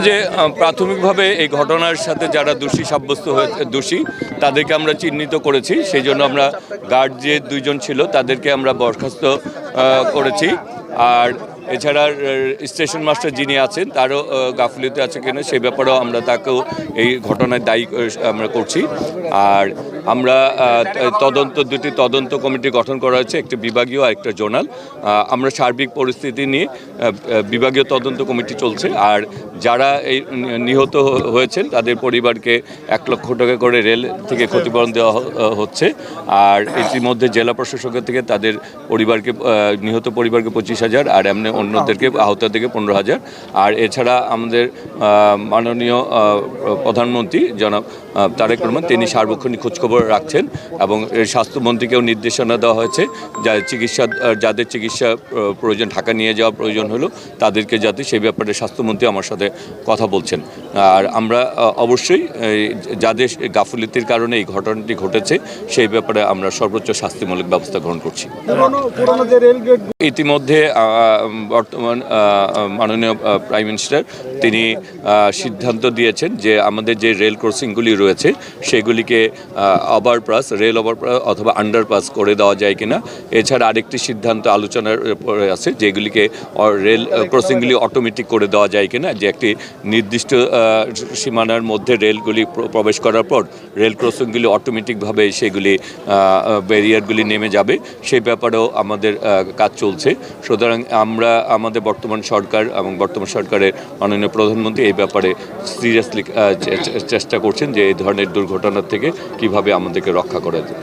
যে প্রাথমিকভাবে এই ঘটনার সাথে যারা দোষী সাব্যস্ত হয়েছে তাদেরকে আমরা চিহ্নিত করেছি। সেই জন্য আমরা গার্ড যে দুইজন ছিল তাদেরকে আমরা বরখাস্ত করেছি। আর এছাড়া স্টেশন মাস্টার যিনি আছেন তারও গাফিলতি আছে কিনা সেই ব্যাপারেও আমরা তাকেও এই ঘটনায় দায়ী আমরা করছি। আর আমরা দুটি তদন্ত কমিটি গঠন করা হয়েছে, একটি বিভাগীয় আর একটা জোনাল। আমরা সার্বিক পরিস্থিতি নিয়ে বিভাগীয় তদন্ত কমিটি চলছে। আর যারা এই নিহত হয়েছেন তাদের পরিবারকে 1 লক্ষ টাকা করে রেল থেকে ক্ষতিপূরণ দেওয়া হচ্ছে। আর ইতিমধ্যে জেলা প্রশাসকের থেকে তাদের পরিবারকে নিহত পরিবারকে 25,000 আর এমনি অন্যদেরকে আহতদেরকে 15,000। আর এছাড়া আমাদের মাননীয় প্রধানমন্ত্রী জনাব তারেক রহমান তিনি সার্বক্ষণিক খোঁজখবর রাখছেন এবং স্বাস্থ্যমন্ত্রীকেও নির্দেশনা দেওয়া হয়েছে যাদের চিকিৎসা প্রয়োজন, ঢাকা নিয়ে যাওয়া প্রয়োজন হলো তাদেরকে যাতে সেই ব্যাপারে স্বাস্থ্যমন্ত্রী আমার সাথে কথা বলছেন। আর আমরা অবশ্যই যাদের গাফিলতির কারণে এই ঘটনাটি ঘটেছে সেই ব্যাপারে আমরা সর্বোচ্চ শাস্তিমূলক ব্যবস্থা গ্রহণ করছি। ইতিমধ্যে বর্তমান মাননীয় প্রাইম মিনিস্টার তিনি সিদ্ধান্ত দিয়েছেন যে আমাদের যে রেল ক্রসিংগুলি রয়েছে সেগুলিকে রেল ওভারপাস অথবা আন্ডারপাস করে দেওয়া যায় কিনা। এছাড়া আরেকটি সিদ্ধান্ত আলোচনার পরে আছে যেগুলিকে রেল ক্রসিংগুলি অটোমেটিক করে দেওয়া যায় কিনা, যে একটি নির্দিষ্ট সীমানার মধ্যে রেলগুলি প্রবেশ করার পর রেল ক্রসিংগুলি অটোমেটিকভাবে সেগুলি ব্যারিয়ারগুলি নেমে যাবে, সেই ব্যাপারেও আমাদের কাজ চলছে। সুতরাং আমরা আমাদের বর্তমান সরকার এবং বর্তমান সরকারের মাননীয় প্রধানমন্ত্রী এই ব্যাপারে সিরিয়াসলি চেষ্টা করছেন যে এই ধরনের দুর্ঘটনার থেকে কিভাবে আমাদেরকে রক্ষা করা যায়।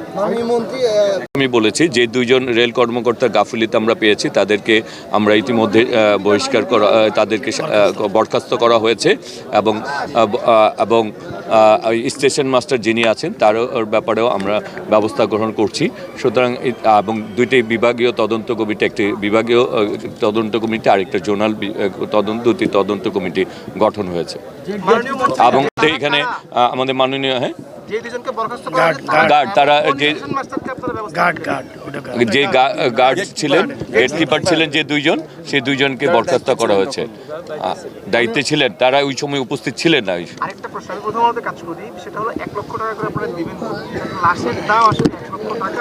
আমি বলেছি যে 2 জন রেল কর্মকর্তার গাফিলতি আমরা পেয়েছি, তাদেরকে আমরা ইতিমধ্যে বহিষ্কার করা, তাদেরকে বরখাস্ত করা হয়েছে এবং স্টেশন মাস্টার যিনি আছেন তার ব্যাপারেও আমরা ব্যবস্থা গ্রহণ করছি। সুতরাং এবং 2টি বিভাগীয় তদন্ত কমিটি, একটি বিভাগীয় তদন্ত কমিটি আর একটা জোনাল দুটি তদন্ত কমিটি গঠন হয়েছে। এবং এখানে আমাদের মাননীয় যে গার্ড ছিলেন, হেড কিপার ছিলেন যে 2 জন, সেই 2 জনকে বরখাস্ত করা হয়েছে। দায়িত্বে ছিলেন, তারা ওই সময় উপস্থিত ছিলেন না। আরেকটা প্রশ্ন আমি প্রথমত কাজ করি, সেটা হলো 1 লক্ষ টাকা করে আপনারা দিবেন, লাশের দাম আসলে 1 লক্ষ টাকা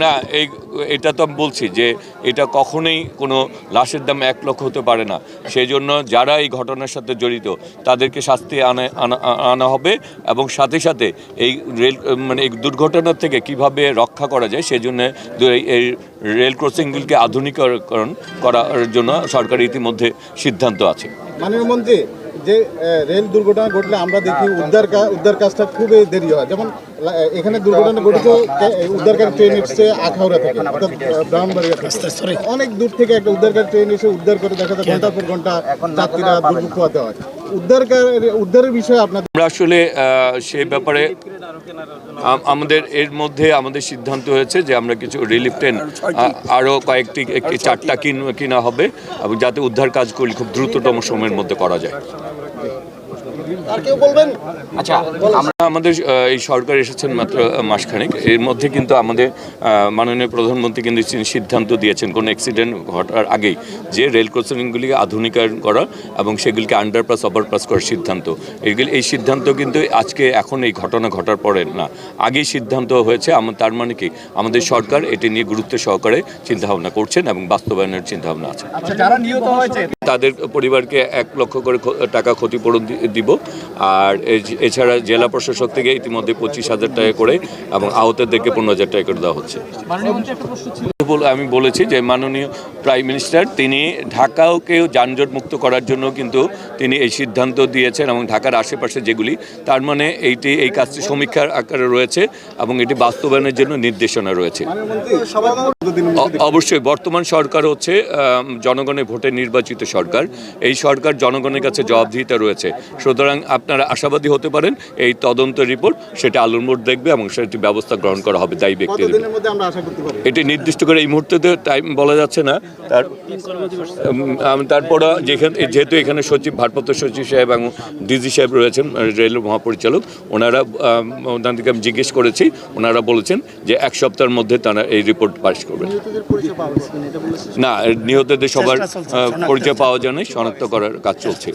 না। এটা তো আমি বলছি যে এটা কখনোই কোনো লাশের দাম 1 লক্ষ হতে পারে না। সেই জন্য যারা এই ঘটনার সাথে জড়িত তাদেরকে শাস্তি আনা হবে এবং সাথে সাথে এই এই দুর্ঘটনার থেকে কিভাবে রক্ষা করা যায় সেই জন্য এই রেল ক্রসিংগুলিকে আধুনিকীকরণ করার জন্য সরকারের ইতিমধ্যে সিদ্ধান্ত আছে। মাননীয় মন্ত্রী, যে রেল দুর্ঘটনা ঘটলে আমরা দেখি উদ্ধার কাজটা খুবই দেরি হয়। যেমন এখানে দুর্ঘটনা ঘটেছে, উদ্ধারকারী ট্রেন এসছে আখাউড়া থেকে, অর্থাৎ ব্রাহ্মণবাড়িয়া থেকে। অনেক দূর থেকে একটা উদ্ধারকারী ট্রেন এসে উদ্ধার করে দেখা যায় ঘন্টার পর ঘন্টা যাত্রীরা দুর্ভোগ পোহাতে হয়। উদ্ধারের বিষয়ে আপনাদের আমরা আসলে সেই ব্যাপারে আমাদের এর মধ্যে আমাদের সিদ্ধান্ত হয়েছে যে আমরা কিছু রিলিফ ট্রেন আরও একটি 4টা কিনা হবে এবং যাতে উদ্ধার কাজগুলি খুব দ্রুততম সময়ের মধ্যে করা যায়। আচ্ছা, আমাদের এই সরকার এসেছেন মাত্র মাসখানেক, এর মধ্যে কিন্তু আমাদের মাননীয় প্রধানমন্ত্রী কিন্তু সিদ্ধান্ত দিয়েছেন কোনো অ্যাক্সিডেন্ট ঘটার আগেই যে রেল ক্রসিংগুলিকে আধুনিকায়ন করা এবং সেগুলিকে আন্ডারপাস ওভারপাস করার সিদ্ধান্ত। এই সিদ্ধান্ত কিন্তু এখন এই ঘটনা ঘটার পরে না, আগেই সিদ্ধান্ত হয়েছে। তার মানে কি আমাদের সরকার এটি নিয়ে গুরুত্ব সহকারে চিন্তাভাবনা করছেন এবং বাস্তবায়নের চিন্তাভাবনা আছে। যারা নিহত হয়েছে তাদের পরিবারকে 1 লক্ষ করে টাকা ক্ষতিপূরণ দিব। আর এছাড়া জেলা প্রশাসক থেকে ইতিমধ্যে 25,000 টাকা করে এবং আহতদেরকে 15,000 টাকা করে দেওয়া হচ্ছে। আমি বলেছি যে মাননীয় প্রাইম মিনিস্টার তিনি ঢাকাকেও যানজট মুক্ত করার জন্য কিন্তু তিনি এই সিদ্ধান্ত দিয়েছেন এবং ঢাকার আশেপাশে যেগুলি, তার মানে এই কাজটি সমীক্ষার আকারে রয়েছে এবং এটি বাস্তবায়নের জন্য নির্দেশনা রয়েছে। অবশ্যই বর্তমান সরকার হচ্ছে জনগণের ভোটে নির্বাচিত সরকার। এই সরকার জনগণের কাছে জবাবদিহিতা রয়েছে। সুতরাং আপনারা আশাবাদী হতে পারেন এই তদন্ত রিপোর্ট সেটা আলোর মোড় দেখবে এবং সেটি ব্যবস্থা গ্রহণ করা হবে দায়ী ব্যক্তিদের। এটি নির্দিষ্ট করে এই মুহূর্তে টাইম বলা যাচ্ছে না। তারপরে যেহেতু এখানে সচিব, ভারপ্রাপ্ত সচিব সাহেব এবং ডিজি সাহেব রয়েছেন, রেল মহাপরিচালক, ওনাদেরকে আমি জিজ্ঞেস করেছি, ওনারা বলেছেন যে 1 সপ্তাহের মধ্যে তারা এই রিপোর্ট পাস করবে। না, নিহতদের সবার পরিচয় পাওয়া যায় না, শনাক্ত করার কাজ চলছে।